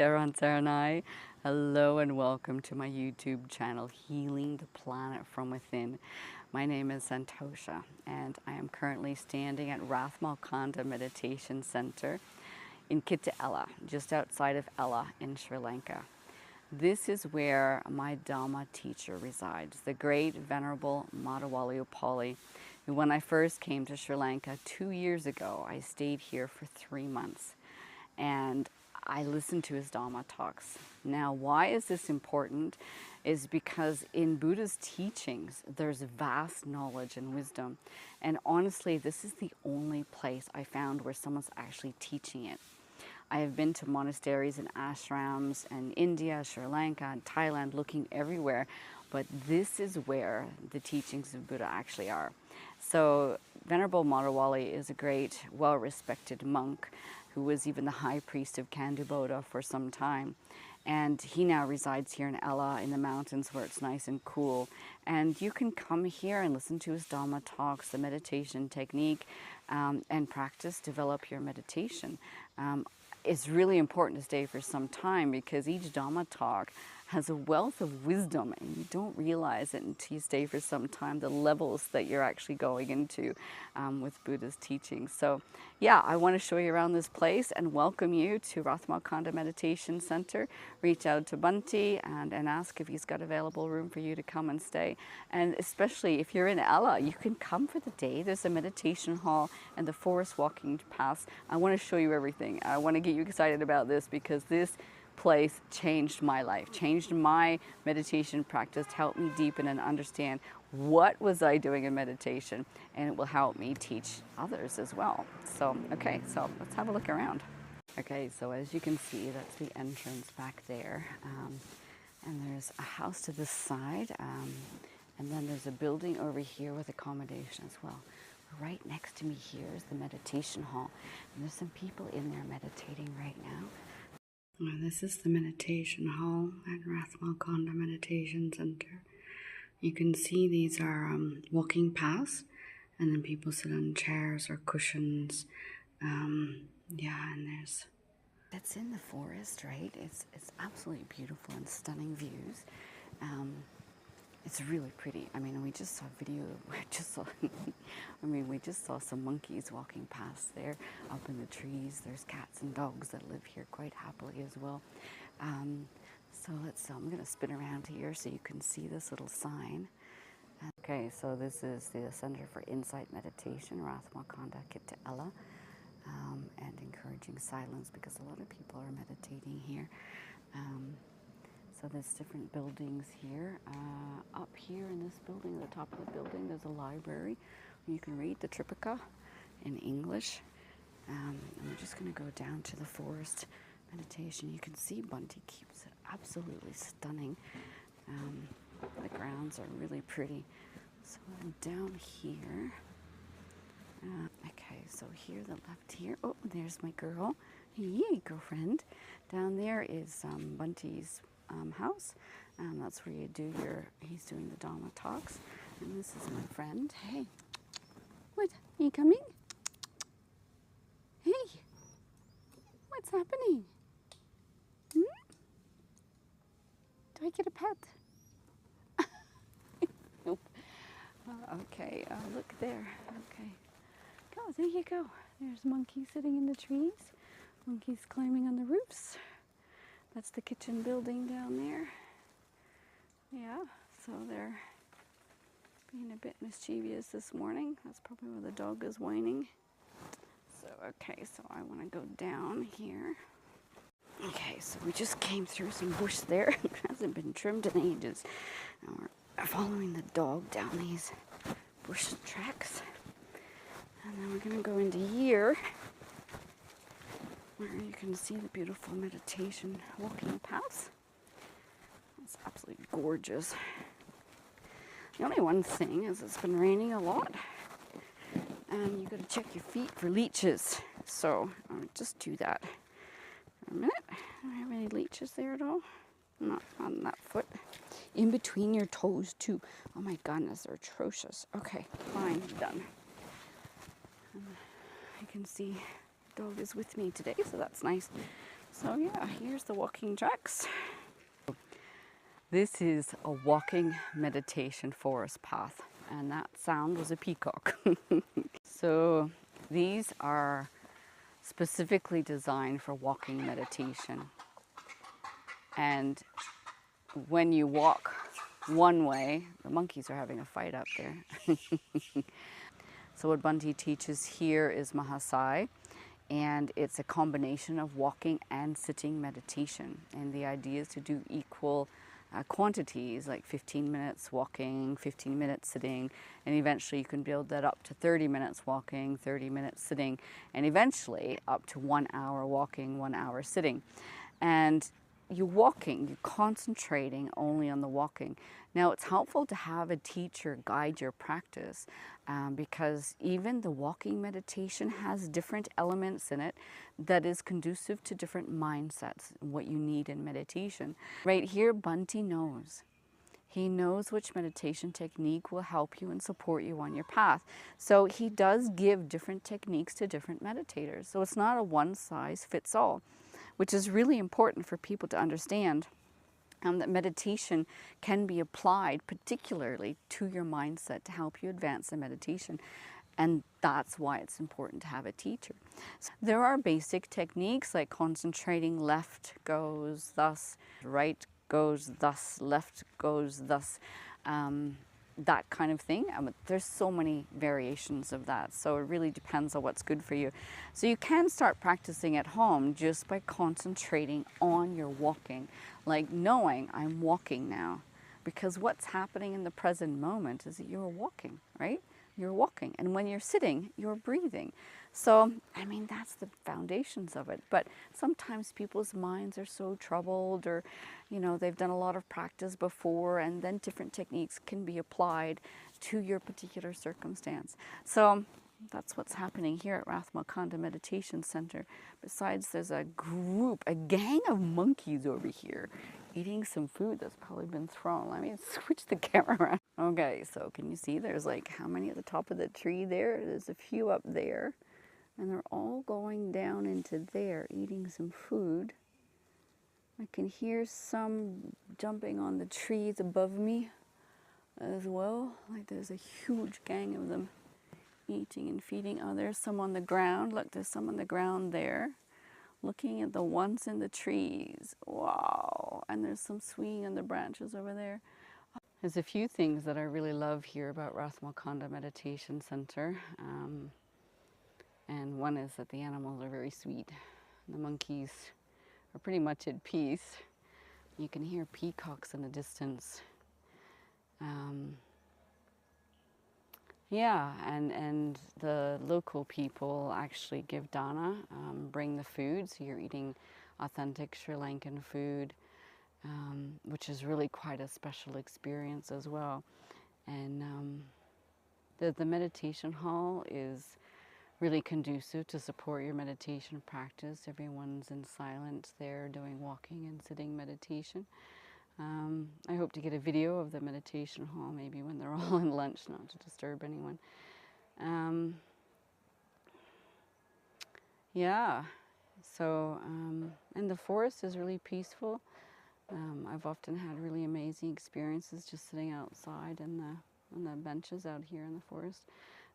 Teran Saranai. Hello and welcome to my YouTube channel, Healing the Planet from Within. My name is Santosha and I am currently standing at Rathmalkanda Meditation Centre in KittaElla, just outside of Ella in Sri Lanka. This is where my Dhamma teacher resides, the great Venerable Madhawali Upali, who when I first came to Sri Lanka 2 years ago, I stayed here for 3 months and I listened to his Dhamma talks. Now, why is this important? Is because in Buddha's teachings, there's vast knowledge and wisdom. And honestly, this is the only place I found where someone's actually teaching it. I have been to monasteries and ashrams in India, Sri Lanka, and Thailand, looking everywhere, but this is where the teachings of Buddha actually are. So Venerable Madhawali is a great, well-respected monk who was even the high priest of Kandubodha for some time. And he now resides here in Ella in the mountains where it's nice and cool. And you can come here and listen to his Dhamma talks, the meditation technique, and practice, develop your meditation. It's really important to stay for some time because each Dhamma talk has a wealth of wisdom and you don't realize it until you stay for some time, the levels that you're actually going into with Buddha's teachings. So yeah, I want to show you around this place and welcome you to Rathmalkanda Meditation Centre. Reach out to Bunty and ask if he's got available room for you to come and stay. And especially if you're in Ella, you can come for the day. There's a meditation hall and the forest walking paths. I want to show you everything. I want to get you excited about this because this place changed my life, changed my meditation practice, helped me deepen and understand what was I doing in meditation, and it will help me teach others as well. So, okay, so let's have a look around. Okay, so as you can see, that's the entrance back there, and there's a house to this side, and then there's a building over here with accommodation as well. Right next to me here is the meditation hall, and there's some people in there meditating right now. Well, this is the meditation hall at Rathmalkanda Meditation Centre. You can see these are walking paths, and then people sit on chairs or cushions. Yeah, and there's... That's in the forest, right? It's absolutely beautiful and stunning views. It's really pretty. I mean, we just saw a video, we just saw some monkeys walking past there, up in the trees. There's cats and dogs that live here quite happily as well. So I'm gonna spin around here so you can see this little sign. Okay, so this is the Center for Insight Meditation, Rathmalkanda KittaElla, and encouraging silence because a lot of people are meditating here. So there's different buildings here. Up here in this building, at the top of the building, there's a library where you can read the Tripitaka in English. And we're just going to go down to the forest meditation. You can see Bunty keeps it absolutely stunning. The grounds are really pretty. So I'm down here. Okay, so here, the left here. Oh, there's my girl. Hey, girlfriend. Down there is Bunty's house. That's where you do he's doing the Dhamma talks. And this is my friend. Hey, what, are you coming? Hey, what's happening? Do I get a pet? Nope. Okay, look there. Okay, go, there you go. There's monkeys sitting in the trees. Monkeys climbing on the roofs. That's the kitchen building down there. Yeah, so they're being a bit mischievous this morning. That's probably where the dog is whining. So, okay, so I want to go down here. Okay, so we just came through some bush there. It hasn't been trimmed in ages. Now we're following the dog down these bush tracks. And then we're going to go into here, where you can see the beautiful meditation walking paths. It's absolutely gorgeous. The only one thing is it's been raining a lot, and you got to check your feet for leeches. So I'll just do that for a minute. Don't have any leeches there at all. Not on that foot. In between your toes too. Oh my goodness, they're atrocious. Okay, fine, done. And you can see dog is with me today, so that's nice. So yeah, here's the walking tracks. This is a walking meditation forest path, and that sound was a peacock. So these are specifically designed for walking meditation. And when you walk one way, the monkeys are having a fight up there. So what Bunty teaches here is Mahasai, and it's a combination of walking and sitting meditation. And the idea is to do equal quantities, like 15 minutes walking, 15 minutes sitting, and eventually you can build that up to 30 minutes walking, 30 minutes sitting, and eventually up to 1 hour walking, 1 hour sitting. And you're walking, you're concentrating only on the walking. Now, it's helpful to have a teacher guide your practice because even the walking meditation has different elements in it that is conducive to different mindsets, what you need in meditation. Right here, Bunty knows. He knows which meditation technique will help you and support you on your path. So he does give different techniques to different meditators. So it's not a one size fits all, which is really important for people to understand. That meditation can be applied particularly to your mindset to help you advance in meditation. And that's why it's important to have a teacher. So there are basic techniques like concentrating, left goes thus, right goes thus, left goes thus, that kind of thing. There's so many variations of that, so it really depends on what's good for you. So you can start practicing at home just by concentrating on your walking, like knowing I'm walking now, because what's happening in the present moment is that you're walking, right? You're walking, and when you're sitting, you're breathing. So, I mean, that's the foundations of it. But sometimes people's minds are so troubled, or, you know, they've done a lot of practice before, and then different techniques can be applied to your particular circumstance. So that's what's happening here at Rathmalkanda Meditation Centre. Besides, there's a group, a gang of monkeys over here eating some food that's probably been thrown. Let me switch the camera around. Okay, so can you see there's like how many at the top of the tree there? There's a few up there. And they're all going down into there, eating some food. I can hear some jumping on the trees above me as well. Like there's a huge gang of them eating and feeding. Oh, there's some on the ground. Look, there's some on the ground there. Looking at the ones in the trees. Wow. And there's some swinging on the branches over there. There's a few things that I really love here about Rathmalkanda Meditation Centre. And one is that the animals are very sweet. The monkeys are pretty much at peace. You can hear peacocks in the distance. Yeah, and the local people actually give dana, bring the food, so you're eating authentic Sri Lankan food, which is really quite a special experience as well. And the meditation hall is really conducive to support your meditation practice. Everyone's in silence there doing walking and sitting meditation. I hope to get a video of the meditation hall maybe when they're all in lunch, not to disturb anyone. Yeah, so, and the forest is really peaceful. I've often had really amazing experiences just sitting outside on the benches out here in the forest.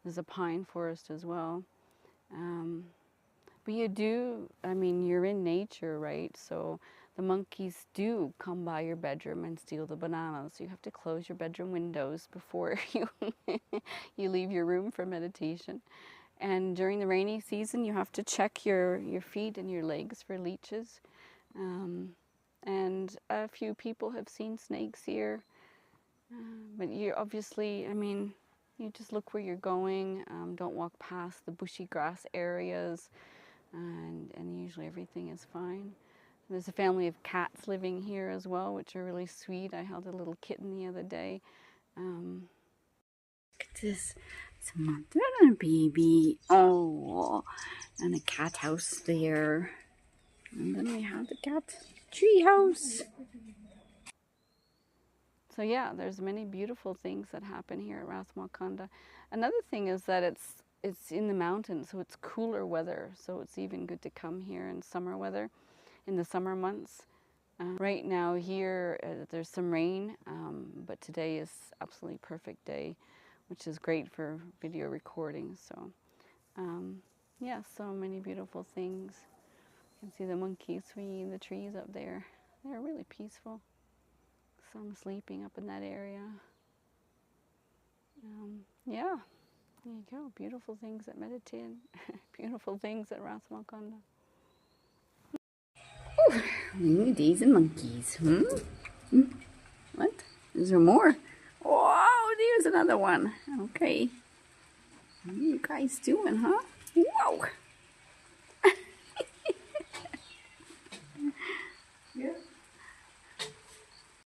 There's a pine forest as well. But you do, I mean, you're in nature, right? So the monkeys do come by your bedroom and steal the bananas. So you have to close your bedroom windows before you you leave your room for meditation. And during the rainy season, you have to check your feet and your legs for leeches. And a few people have seen snakes here. But you obviously, I mean, you just look where you're going. Don't walk past the bushy grass areas. And usually everything is fine. There's a family of cats living here as well, which are really sweet. I held a little kitten the other day. Look at this. It's a mother and a baby. Oh, and a cat house there. And then we have the cat tree house. So yeah, there's many beautiful things that happen here at Rathmalkanda. Another thing is that it's in the mountains, so it's cooler weather. So it's even good to come here in summer weather. in the summer months. Right now here there's some rain, but today is absolutely perfect day, which is great for video recording. So yeah, so many beautiful things. You can see the monkeys swinging in the trees up there. They're really peaceful. Some sleeping up in that area. Yeah, there you go. Beautiful things at meditate. Beautiful things at Rathmalkanda. Days and monkeys. What? Is there more? Wow, there's another one. Okay. What are you guys doing, huh? Whoa.